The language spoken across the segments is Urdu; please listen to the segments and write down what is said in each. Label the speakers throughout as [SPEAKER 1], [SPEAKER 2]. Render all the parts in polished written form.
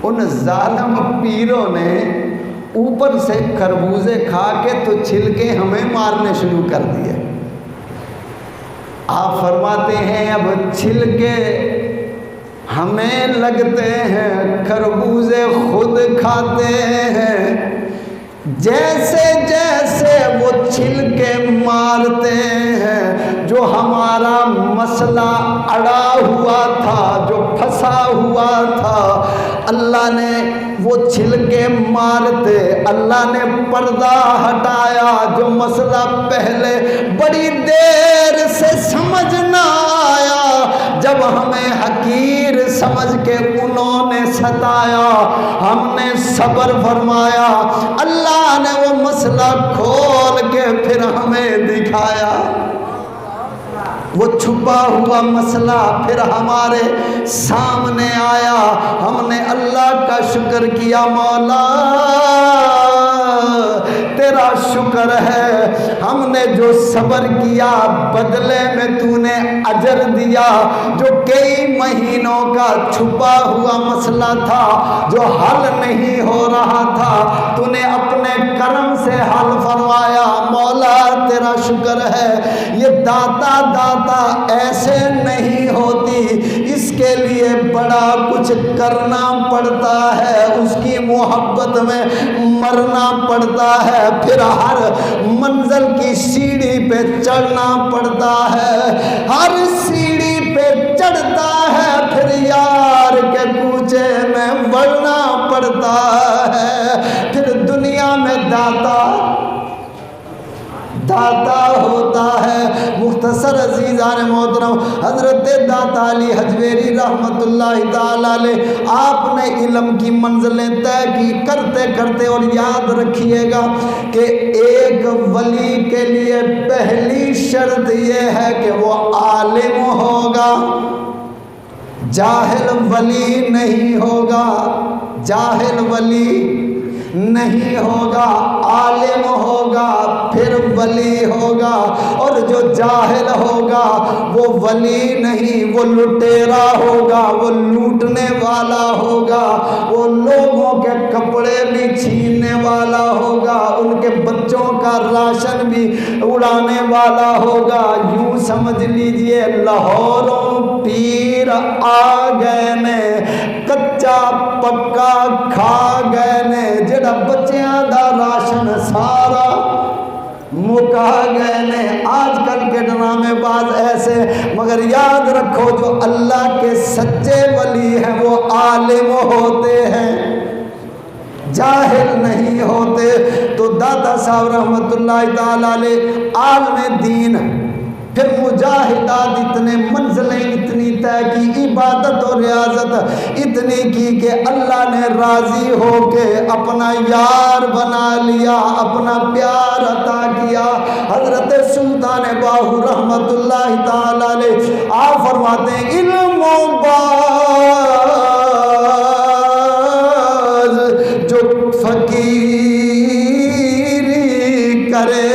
[SPEAKER 1] ان ظالم پیروں نے اوپر سے خربوزے کھا کے تو چھلکے ہمیں مارنے شروع کر دیے۔ آپ فرماتے ہیں اب چھلکے ہمیں لگتے ہیں، خربوزے خود کھاتے ہیں۔ جیسے جیسے وہ چھلکے مارتے ہیں، جو ہمارا مسئلہ اڑا ہوا تھا، جو پھنسا ہوا تھا، اللہ نے وہ چھلکے مارتے، اللہ نے پردہ ہٹایا۔ جو مسئلہ پہلے بڑی دیر سے سمجھ نہ آیا، جب ہمیں حقیر سمجھ کے انہوں نے ستایا، ہم نے صبر فرمایا، اللہ نے وہ مسئلہ کھول کے پھر ہمیں دکھایا۔ وہ چھپا ہوا مسئلہ پھر ہمارے سامنے آیا۔ ہم نے اللہ کا شکر کیا، مولا تیرا شکر ہے، ہم نے جو صبر کیا بدلے میں تو نے اجر دیا۔ جو کئی مہینوں کا چھپا ہوا مسئلہ تھا، جو حل نہیں ہو رہا تھا، تو نے اپنے کرم سے حل فرمایا۔ مولا تیرا شکر ہے۔ یہ داتا ایسے نہیں ہوتی، اس کے لیے بڑا کچھ کرنا پڑتا ہے، اس کی محبت میں مرنا پڑتا ہے، پھر ہر منزل کی سیڑھی پہ چڑھنا پڑتا ہے، ہر سیڑھی پہ چڑھتا ہے، پھر یار کے کوچے میں بڑھنا پڑتا ہے۔ پھر دنیا میں داتا ہوتا ہے۔ مختصر عزیزان محترم، حضرت داتا علی حجویری رحمت اللہ تعالی علیہ، آپ نے علم کی منزلیں طے کی کرتے کرتے، اور یاد رکھیے گا کہ ایک ولی کے لیے پہلی شرط یہ ہے کہ وہ عالم ہوگا، جاہل ولی نہیں ہوگا، جاہل ولی نہیں ہوگا، عالم ہوگا پھر ولی ہوگا۔ اور جو جاہل ہوگا وہ ولی نہیں، وہ لٹیرا ہوگا، وہ لوٹنے والا ہوگا، وہ لوگوں کے کپڑے بھی چھیننے والا ہوگا، ان کے بچوں کا راشن بھی اڑانے والا ہوگا۔ یوں سمجھ لیجئے لاہوروں پیر آ گئے نے، کچا پکا کھا گئے نے، جڑا بچیاں دا راشن سارا مکا گئے نے۔ آج کل کے ڈرامے باز ایسے، مگر یاد رکھو جو اللہ کے سچے ولی ہیں وہ عالم ہوتے ہیں، جاہل نہیں ہوتے۔ تو داتا صاحب رحمت اللہ تعالی علیہ عالم دین، پھر مجاہدات، اتنے منزلیں اتنی طے کی، عبادت اور ریاضت اتنی کی کہ اللہ نے راضی ہو کے اپنا یار بنا لیا، اپنا پیار عطا کیا۔ حضرت سلطان باہو رحمت اللہ تعالی علیہ آپ فرماتے ہیں، علم و باز جو فقیری کرے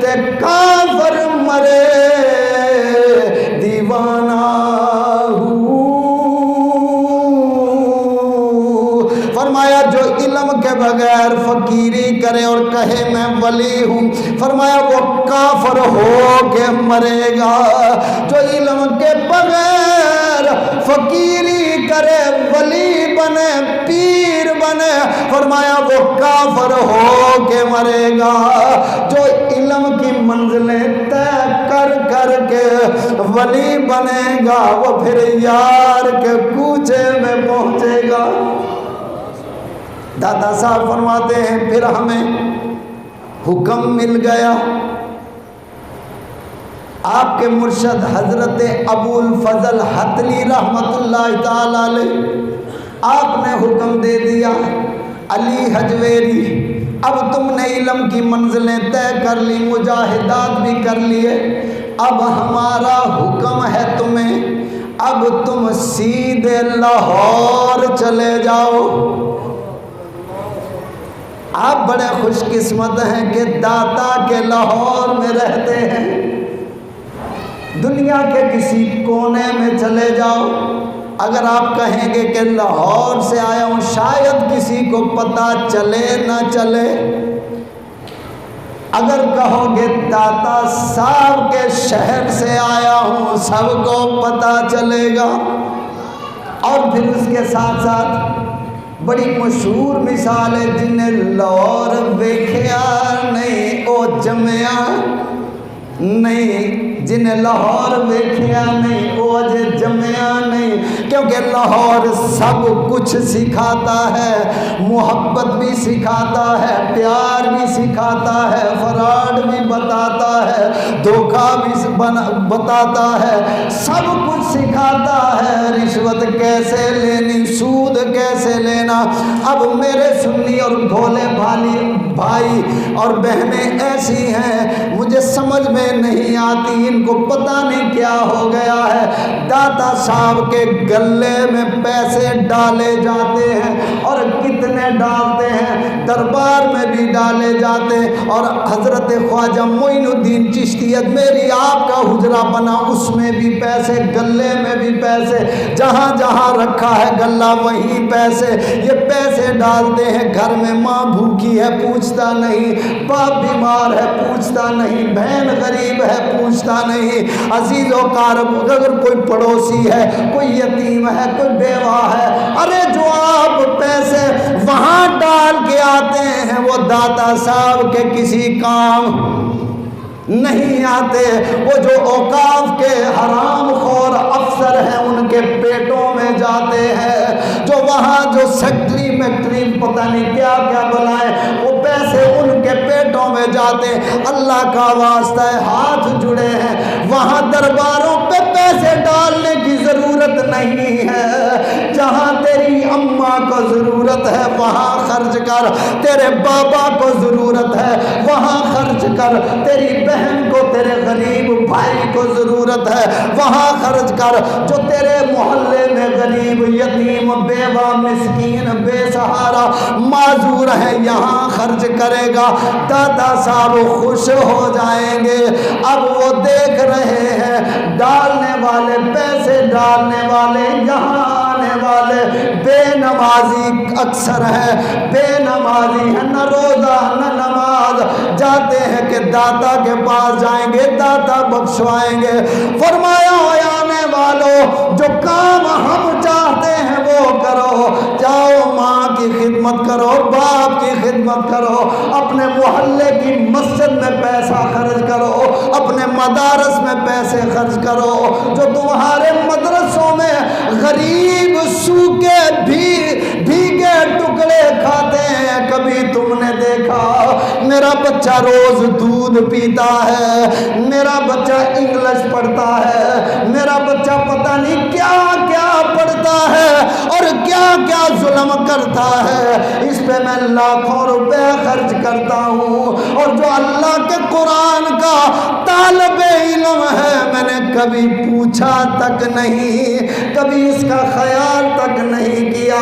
[SPEAKER 1] تے کافر مرے دیوانہ ہوں۔ فرمایا جو علم کے بغیر فقیری کرے اور کہے میں ولی ہوں، فرمایا وہ کافر ہو کے مرے گا۔ جو علم کے بغیر فقیری کرے، ولی بنے، پیر بنے، فرمایا وہ کافر ہو کے مرے گا۔ جو علم کی منزلیں طے کر کر کے ولی بنے گا، وہ پھر یار کے کوچے میں پہنچے گا۔ دادا صاحب فرماتے ہیں پھر ہمیں حکم مل گیا، آپ کے مرشد حضرت ابو الفضل حتلی رحمت اللہ تعالی علیہ، آپ نے حکم دے دیا، علی حجویری اب تم نے علم کی منزلیں طے کر لی، مجاہدات بھی کر لیے، اب ہمارا حکم ہے تمہیں، اب تم سیدھے لاہور چلے جاؤ۔ آپ بڑے خوش قسمت ہیں کہ داتا کے لاہور میں رہتے ہیں، دنیا کے کسی کونے میں چلے جاؤ، اگر آپ کہیں گے کہ لاہور سے آیا ہوں، شاید کسی کو پتہ چلے نہ چلے، اگر کہو گے داتا صاحب کے شہر سے آیا ہوں، سب کو پتہ چلے گا۔ اور پھر اس کے ساتھ ساتھ بڑی مشہور مثال ہے، جنہیں لاہور ویکھیا نہیں او جمیا نہیں، جنہیں لاہور ویکھیا نہیں او اجے جمیا نہیں، کیونکہ لاہور سب کچھ سکھاتا ہے، محبت بھی سکھاتا ہے، پیار بھی سکھاتا ہے، فراڈ بھی بتاتا ہے، دھوکہ بھی بتاتا ہے، سب کچھ سکھاتا ہے، رشوت کیسے لینی، سود کیسے لینا۔ اب میرے سنی اور بھولے بھائی اور بہنیں ایسی ہیں، مجھے سمجھ میں نہیں آتی، ان کو پتہ نہیں کیا ہو گیا ہے، داتا صاحب کے گلے میں پیسے ڈالے جاتے ہیں، اور کتنے ڈالتے ہیں، دربار میں بھی ڈالے جاتے ہیں، اور حضرت خواجہ معین الدین چشتی میری آپ کا حجرہ بنا، اس میں بھی پیسے، گلے میں بھی پیسے، جہاں جہاں رکھا ہے گلہ وہیں پیسے، یہ پیسے ڈالتے ہیں، گھر میں ماں بھوکی ہے پوچھتا نہیں، باپ بیمار ہے پوچھتا نہیں، بہن غریب ہے پوچھتا نہیں، عزیز و قارب اگر کوئی پڑوسی ہے، کوئی یتیم ہے، کوئی بیوہ ہے، ارے جو آپ پیسے وہاں ڈال کے آتے ہیں وہ داتا صاحب کے کسی کام نہیں آتے، وہ جو اوقاف کے حرام خور افسر ہیں ان کے پیٹوں میں جاتے ہیں، جو وہاں جو سیکٹری میکٹری پتہ نہیں کیا کیا بلائیں، وہ پیسے ان کے پیٹوں میں جاتے ہیں۔ اللہ کا واسطہ ہے، ہاتھ جڑے ہیں، وہاں درباروں پہ پیسے ڈالنے کی ضرورت نہیں ہے، جہاں تیری اماں کو ضرورت ہے وہاں خرچ کر، تیرے بابا کو ضرورت ہے وہاں خرچ کر، تیری بہن کو، تیرے غریب بھائی کو ضرورت ہے وہاں خرچ کر، جو تیرے محلے میں غریب، یتیم، بیوہ، مسکین، بے سہارا، معذور ہے یہاں خرچ کرے گا، دادا صاحب خوش ہو جائیں گے۔ اب وہ دیکھ رہے ہیں ڈالنے والے، پیسے ڈالنے والے، یہاں آنے والے بے نمازی اکثر ہیں، بے نمازی ہیں، نہ روزہ نہ نماز، جاتے ہیں کہ داتا کے پاس جائیں گے، داتا بخشوائیں گے۔ فرمایا آنے والوں، جو کام ہم چاہتے ہیں وہ کرو، جاؤ ماں کی خدمت کرو، باپ کی خدمت کرو، اپنے محلے کی مسجد میں پیسہ خرچ کرو، اپنے مدارس میں پیسے خرچ کرو، جو تمہارے مدرسوں میں غریب سوکھے بھیگے ٹکڑے کھاتے ہیں، کبھی تم نے دیکھا میرا بچہ روز دودھ پیتا ہے، میرا بچہ انگلش پڑھتا ہے، میرا بچہ پتہ نہیں کیا کیا پڑھتا ہے اور کیا کیا ظلم کرتا ہے، اس پہ میں لاکھوں روپے خرچ کرتا ہوں، اور جو اللہ کے قرآن کا طالب علم ہے میں نے کبھی پوچھا تک نہیں، کبھی اس کا خیال تک نہیں کیا۔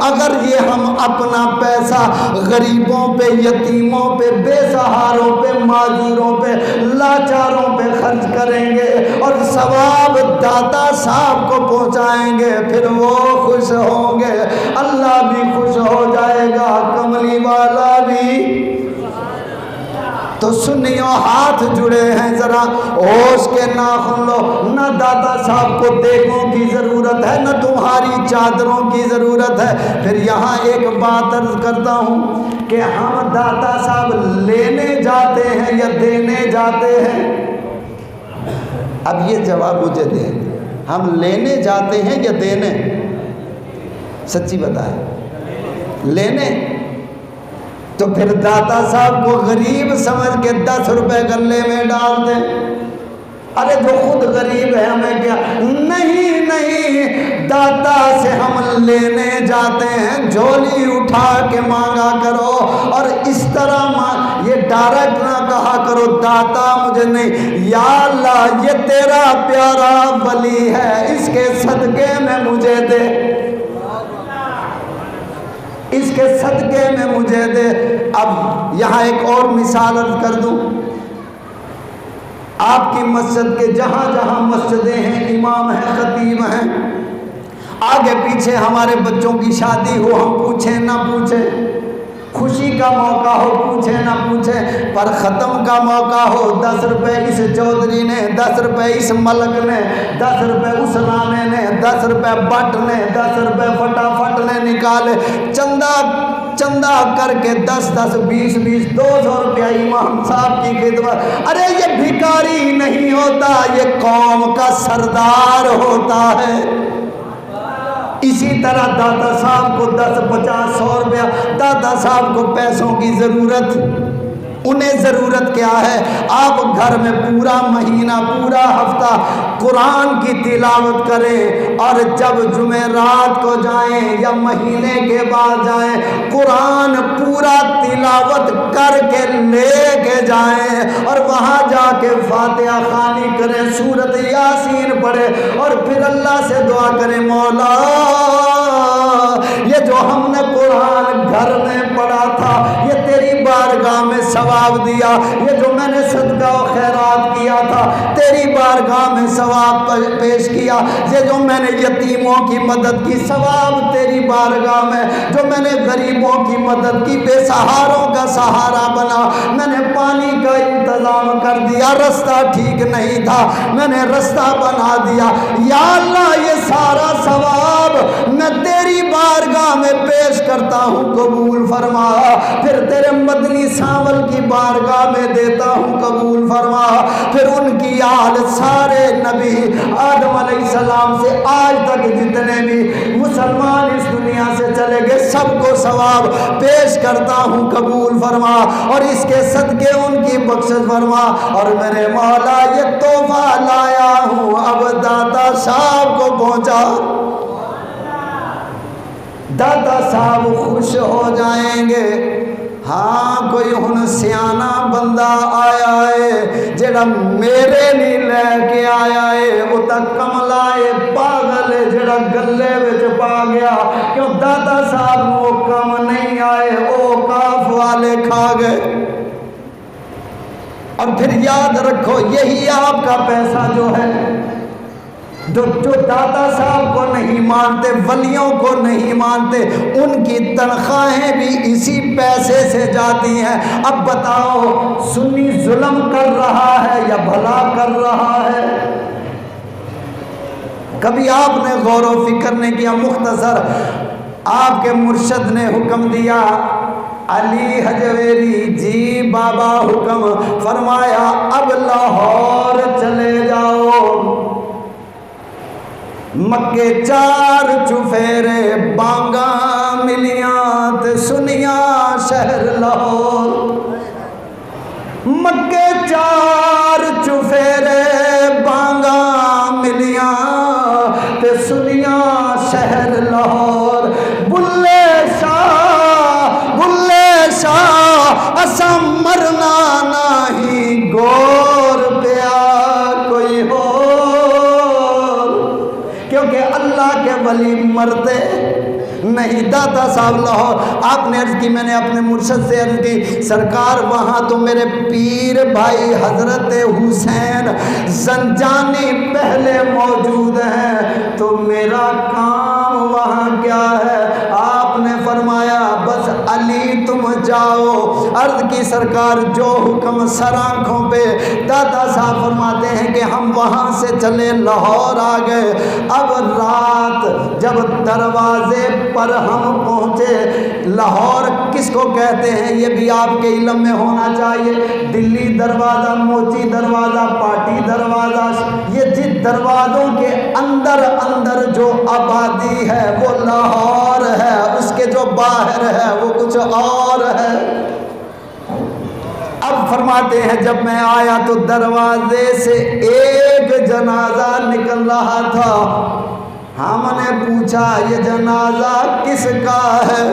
[SPEAKER 1] اگر یہ ہم اپنا پیسہ غریبوں پہ، یتیموں پہ، بے سہاروں پہ، معذوروں پہ، لاچاروں پہ خرچ کریں گے اور ثواب داتا صاحب کو پہنچائیں گے، پھر وہ خوش ہوں گے، اللہ بھی خوش ہو جائے گا، کملی والا بھی۔ تو سنیوں ہاتھ جڑے ہیں، ذرا ہوش کے ناخن لو، نہ داتا صاحب کو دیگوں کی ضرورت ہے، نہ تمہاری چادروں کی ضرورت ہے۔ پھر یہاں ایک بات عرض کرتا ہوں کہ ہم داتا صاحب لینے جاتے ہیں یا دینے جاتے ہیں؟ اب یہ جواب مجھے دیں، ہم لینے جاتے ہیں یا دینے؟ سچی بتائیں، لینے؟ تو پھر داتا صاحب کو غریب سمجھ کے 10 روپے گلے میں ڈال دیں، ارے جو خود غریب ہے ہمیں کیا؟ نہیں نہیں، داتا سے ہم لینے جاتے ہیں، جھولی اٹھا کے مانگا کرو، اور اس طرح یہ ڈائریکٹ نہ کہا کرو داتا مجھے نہیں، یا اللہ یہ تیرا پیارا ولی ہے، اس کے صدقے میں مجھے دے، اس کے صدقے میں مجھے دے۔ اب یہاں ایک اور مثال عرض کر دوں، آپ کی مسجد کے جہاں جہاں مسجدیں ہیں، امام ہیں، خطیب ہیں، آگے پیچھے ہمارے بچوں کی شادی ہو، ہم پوچھیں نہ پوچھیں، خوشی کا موقع ہو پوچھیں نہ پوچھیں، پر ختم کا موقع ہو 10 روپے اس چودھری نے، 10 روپے اس ملک نے، 10 روپے اس رانے نے، 10 روپے بٹ نے، 10 روپے فٹافٹ نے نکالے، چندہ کر کے 10 10 20 20 200 روپیہ امام صاحب کی خدمت۔ ارے یہ بھکاری نہیں ہوتا، یہ قوم کا سردار ہوتا ہے۔ اسی طرح دادا صاحب کو 10 50 100 روپیہ، دادا صاحب کو پیسوں کی ضرورت، انہیں ضرورت کیا ہے؟ آپ گھر میں پورا مہینہ پورا ہفتہ قرآن کی تلاوت کریں، اور جب جمعرات کو جائیں یا مہینے کے بعد جائیں، قرآن پورا تلاوت کر کے لے کے جائیں، اور وہاں جا کے فاتحہ خوانی کریں، سورۃ یاسین پڑھیں، اور پھر اللہ سے دعا کریں، مولا یہ جو ہم نے قرآن گھر میں پڑھا تھا یہ تیری بارگاہ میں ثواب دیا، یہ جو میں نے صدقہ و خیرات کیا تھا تیری بارگاہ میں ثواب پیش کیا، یہ جو میں نے یتیموں کی مدد کی ثواب تیری بارگاہ میں، جو میں نے غریبوں کی مدد کی، بے سہاروں کا سہارا بنا، میں نے پانی کا انتظام کر دیا، رستہ ٹھیک نہیں تھا میں نے رستہ بنا دیا، یا اللہ یہ سارا ثواب میں تیری بارگاہ میں پیش کرتا ہوں، قبول فرما، پھر تیرے مدنی سانول کی بارگاہ میں دیتا ہوں، قبول فرما، پھر ان کی آل سارے نبی آدم علیہ السلام سے آج تک جتنے بھی مسلمان اس دنیا سے چلے گئے سب کو ثواب پیش کرتا ہوں، قبول فرما، اور اس کے صدقے ان کی بخشش فرما، اور میرے مولا یہ تحفہ لایا ہوں اب دادا صاحب کو پہنچا۔ دادا صاحب خوش ہو جائیں گے، ہاں کوئی ہن سیانا بندہ آیا ہے جڑا میرے لیے لے کے آیا ہے، وہ تا کملا ہے پاگل ہے جڑا گلے وچ پا گیا، کیوں دادا صاحب وہ کم نہیں آئے، او کاف والے کھا گئے۔ اور پھر یاد رکھو یہی آپ کا پیسہ جو ہے، جو دادا صاحب کو نہیں مانتے، ولیوں کو نہیں مانتے، ان کی تنخواہیں بھی اسی پیسے سے جاتی ہیں۔ اب بتاؤ سنی ظلم کر رہا ہے یا بھلا کر رہا ہے؟ کبھی آپ نے غور و فکر نہیں کیا؟ مختصر آپ کے مرشد نے حکم دیا، علی حجویری جی بابا حکم فرمایا اب لاہور چلے جاؤ، مکے 4 چفیرے بانگا ملیاں تے سنیاں شہر لاہور، مکے 4 چفیرے بانگا ملیاں تے سنیاں شہر لاہور، بلے شاہ اساں مرنا نہیں، گور پیا کوئی ہو، کیونکہ اللہ کے ولی مرتے نہیں۔ دادا صاحب لاہور، آپ نے عرض کی، میں نے اپنے مرشد سے عرض کی، سرکار وہاں تو میرے پیر بھائی حضرت حسین زنجانی پہلے موجود ہیں، تو میرا کام وہاں کیا ہے؟ آپ نے فرمایا بس علی تم جاؤ۔ عرض کی سرکار جو حکم سر آنکھوں پہ، دادا صاحب فرماتے ہیں کہ ہم وہاں سے چلے لاہور آ گئے۔ اب رات جب دروازے پر ہم پہنچے، لاہور کس کو کہتے ہیں یہ بھی آپ کے علم میں ہونا چاہیے، دلی دروازہ، موچی دروازہ، پاٹی دروازہ، یہ جس دروازوں کے اندر جو آبادی ہے وہ لاہور ہے، اس کے جو باہر ہے وہ کچھ اور ہے۔ اب فرماتے ہیں جب میں آیا تو دروازے سے ایک جنازہ نکل رہا تھا، ہم نے پوچھا یہ جنازہ کس کا ہے؟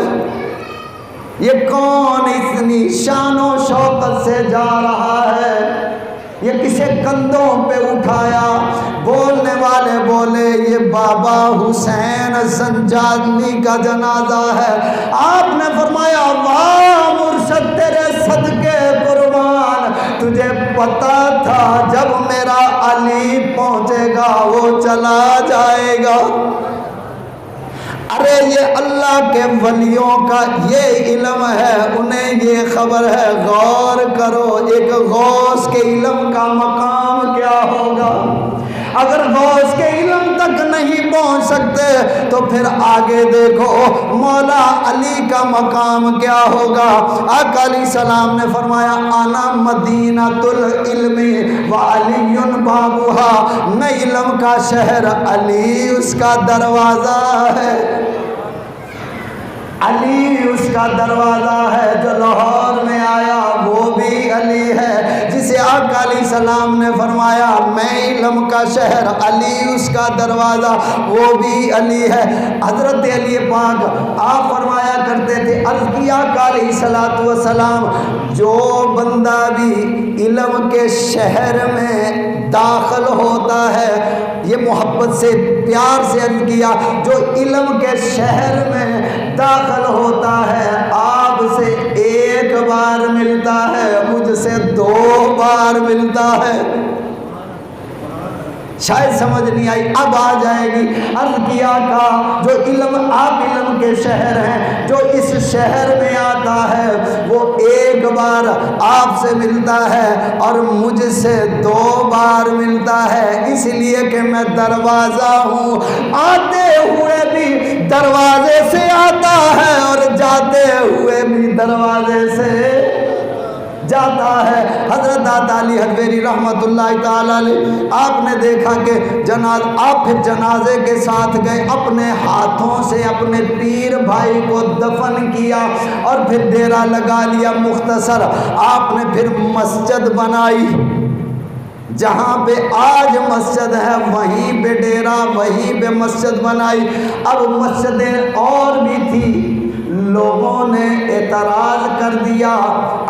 [SPEAKER 1] یہ کون اتنی شان و شوقت سے جا رہا ہے؟ یہ کسے کندھوں پہ اٹھایا؟ بولنے والے بولے یہ بابا حسین زنجانی کا جنازہ ہے۔ آپ نے فرمایا واہ مرشد تیرے صدقے قربان، تجھے پتا تھا جب میرا علی پہنچے گا وہ چلا جائے گا۔ ارے یہ اللہ کے ولیوں کا یہ علم ہے، انہیں یہ خبر ہے۔ غور کرو ایک غوث کے علم کا مقام کیا ہوگا۔ اگر غوث کے علم تک نہیں پہنچ سکتے تو پھر آگے دیکھو مولا علی کا مقام کیا ہوگا۔ آقا علیہ السلام نے فرمایا انا مدینۃ العلم وعلی بابها، میں علم کا شہر، علی اس کا دروازہ ہے، علی اس کا دروازہ ہے۔ جو لاہور میں آیا وہ بھی علی ہے، جسے آقا علیہ السلام نے فرمایا میں علم کا شہر، علی اس کا دروازہ، وہ بھی علی ہے۔ حضرت علی پاک آپ فرمایا کرتے تھے، عرض کیا آقا علیہ السلام جو بندہ بھی علم کے شہر میں داخل ہوتا ہے، یہ محبت سے پیار سے عرض کیا، جو علم کے شہر میں داخل ہوتا ہے آپ سے ایک بار ملتا ہے، مجھ سے 2 بار ملتا ہے۔ شاید سمجھ نہیں آئی، اب آ جائے گی۔ عرض کیا کا جو علم، آپ علم کے شہر ہیں، جو اس شہر میں آتا ہے وہ ایک بار آپ سے ملتا ہے اور مجھ سے 2 بار ملتا ہے، اس لیے کہ میں دروازہ ہوں، آتے ہوئے بھی دروازے سے آتا ہے اور جاتے ہوئے بھی دروازے سے جاتا ہے۔ حضرت داتا علی حجویری رحمت اللہ تعالی علیہ، آپ نے دیکھا کہ آپ پھر جنازے کے ساتھ گئے، اپنے ہاتھوں سے اپنے پیر بھائی کو دفن کیا اور پھر ڈیرا لگا لیا مختصر۔ آپ نے پھر مسجد بنائی، جہاں پہ آج مسجد ہے وہیں پہ ڈیرا، وہیں پہ مسجد بنائی۔ اب مسجدیں اور بھی تھی، لوگوں نے اعتراض کر دیا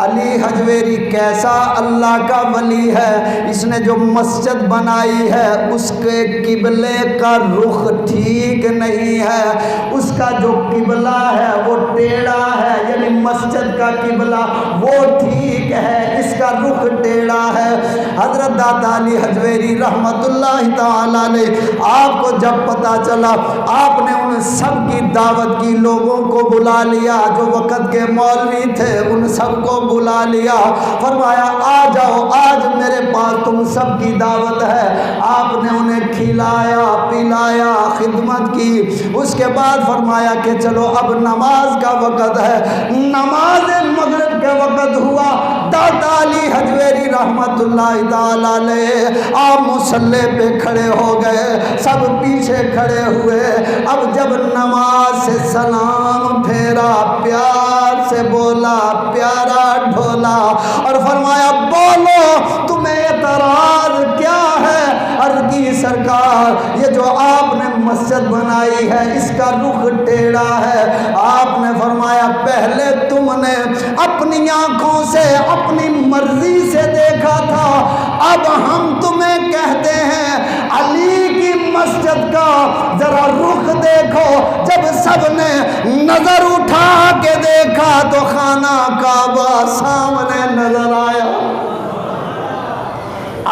[SPEAKER 1] علی حجویری کیسا اللہ کا ولی ہے، اس نے جو مسجد بنائی ہے اس کے قبلے کا رخ ٹھیک نہیں ہے، اس کا جو قبلہ ہے وہ ٹیڑھا ہے، یعنی مسجد کا قبلہ وہ ٹھیک ہے، اس کا رخ ٹیڑھا ہے۔ حضرت داتا علی حجویری رحمت اللہ تعالی علیہ، آپ کو جب پتا چلا آپ نے ان سب کی دعوت کی، لوگوں کو بلا لیا، جو وقت کے مولوی تھے ان سب کو بلا لیا، فرمایا آ جاؤ آج میرے پاس تم سب کی دعوت ہے۔ آپ نے انہیں کھلایا پلایا، خدمت کی، اس کے بعد فرمایا کہ چلو اب نماز کا وقت ہے۔ نماز مغرب کے وقت ہوا، داتا علی حجویری رحمت اللہ تعالی علیہ آپ مصلی پہ کھڑے ہو گئے، سب پیچھے کھڑے ہوئے۔ اب جب نماز سے سلام پھیرا، پیار سے بولا، پیارا ڈھولا اور فرمایا بولو تمہیں اعتراض کیا ہے؟ عرض کی سرکار یہ جو آپ نے مسجد بنائی ہے اس کا رخ ٹیڑھا ہے۔ آپ نے فرمایا پہلے تم نے اپنی آنکھوں سے اپنی مرضی سے دیکھا تھا، اب ہم تمہیں کہتے ہیں علی کی مسجد کا ذرا رخ دیکھو۔ جب سب نے نظر اٹھا کے دیکھا تو خانہ کعبہ سامنے نظر آیا۔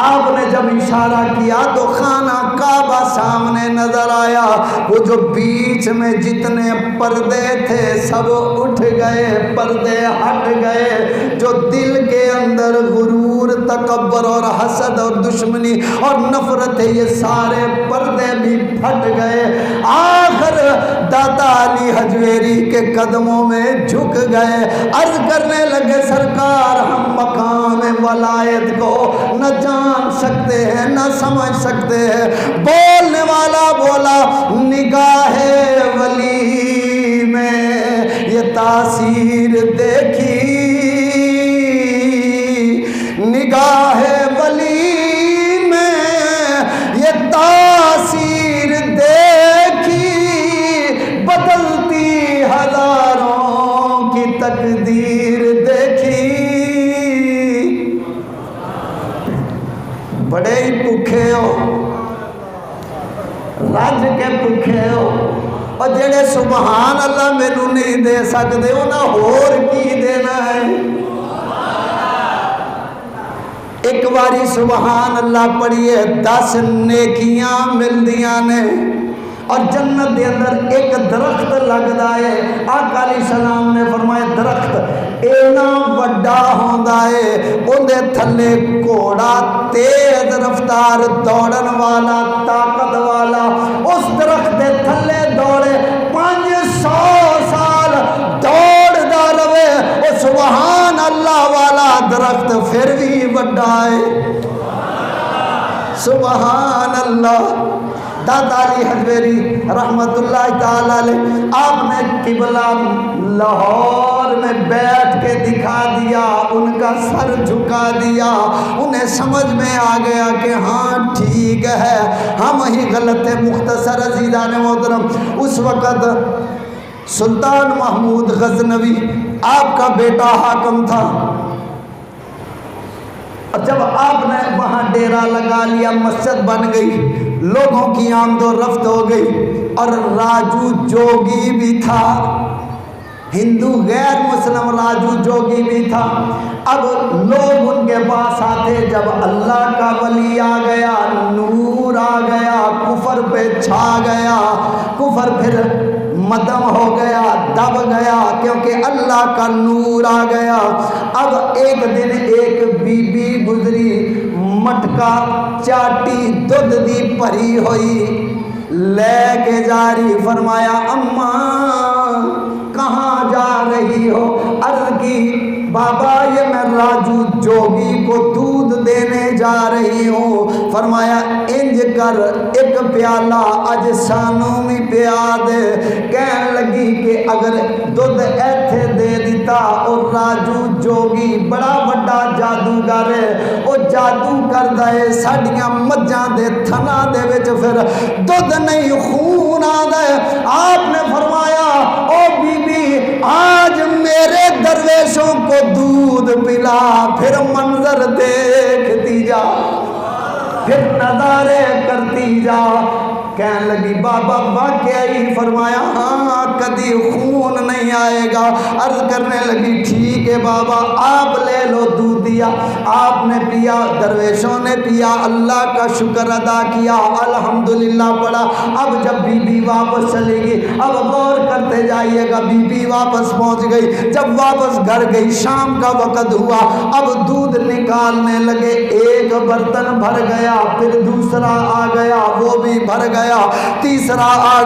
[SPEAKER 1] آپ نے جب اشارہ کیا تو خانہ کعبہ سامنے نظر آیا، وہ جو بیچ میں جتنے پردے تھے سب اٹھ گئے، پردے ہٹ گئے، جو دل کے اندر غرور، تکبر اور حسد اور دشمنی اور نفرت ہے یہ سارے پردے بھی پھٹ گئے۔ آخر داتا علی حجویری کے قدموں میں جھک گئے، عرض کرنے لگے سرکار ہم مقام ولایت کو نہ جان سکتے ہیں نہ سمجھ سکتے ہیں۔ بولنے والا بولا نگاہ ولی میں یہ تاثیر دیکھی، نگاہ ولی میں یہ تاثیر دیکھی، بدلتی ہزاروں کی تقدیر دیکھی۔ بڑے ہی بھوکے ہو، رج کے بھوکے ہو، اور جڑے سبحان اللہ مینوں نہیں دے سکتے انہاں ہور کی دینا ہے۔ ایک باری سبحان اللہ پڑھیے 10 نیکیاں مل دیاں نے۔ اور جنت دے اندر ایک درخت لگدا ہے. آقا علیہ السلام نے فرمایا درخت اینا وڈا ہوندا ہے اندے تھلے گھوڑا تیز رفتار دوڑن والا طاقت والا اس درخت دے تھلے دوڑے 500 سال دوڑدا رہے. او سبحان اللہ والا درخت پھر بھی وڈا ہے. سبحان اللہ. دادا علی حجویری رحمت اللہ تعالی علیہ آپ نے قبلہ لاہور میں بیٹھ کے دکھا دیا, ان کا سر جھکا دیا. انہیں سمجھ میں آ گیا کہ ہاں ٹھیک ہے, ہم ہی غلط ہے. مختصر عزیزان محترم, اس وقت سلطان محمود غزنوی آپ کا بیٹا حاکم تھا. اور جب آپ نے وہاں ڈیرا لگا لیا, مسجد بن گئی, لوگوں کی آمد و رفت ہو گئی, اور راجو جوگی بھی تھا, ہندو غیر مسلم راجو جوگی بھی تھا. اب لوگ ان کے پاس آتے, جب اللہ کا ولی آ گیا, نور آ گیا, کفر پہ چھا گیا, کفر پھر مدم ہو گیا, دب گیا, کیونکہ اللہ کا نور آ گیا. اب ایک دن ایک بی بی گزری, مٹکا چاٹی دودھ دی پری ہوئی, لے کے جاری. فرمایا اماں کہاں جا رہی ہو؟ عرض کی بابا یہ میں راجو جوگی کو دودھ دینے جا رہی ہوں. فرمایا انج کر ایک پیالہ اج سانوں میں پیا دے. کہنے لگی کہ اگر دودھ ایتھے دے دیتا, اور راجو جوگی بڑا بڑا جادوگر ہے, وہ جادو کر دے ساڈیاں مجھاں دے تھنا دے وچ پھر دودھ نہیں خون آ دے. آپ نے فرمایا او بی بی آج میرے درویشوں کو دودھ پلا, پھر منظر دیکھتی جا, پھر نظارے کرتی جا. کہنے لگی بابا واقعی؟ فرمایا ہاں کدی خون نہیں آئے گا. عرض کرنے لگی ٹھیک ہے بابا آپ لے لو. دودھ دیا, آپ نے پیا, درویشوں نے پیا, اللہ کا شکر ادا کیا, الحمدللہ پڑھا. اب جب بی بی واپس چلے گی, اب غور کرتے جائیے گا, بی بی واپس پہنچ گئی. جب واپس گھر گئی, شام کا وقت ہوا, اب دودھ نکالنے لگے. ایک برتن بھر گیا, پھر دوسرا آ گیا, وہ بھی بھر گیا, تیسرا آ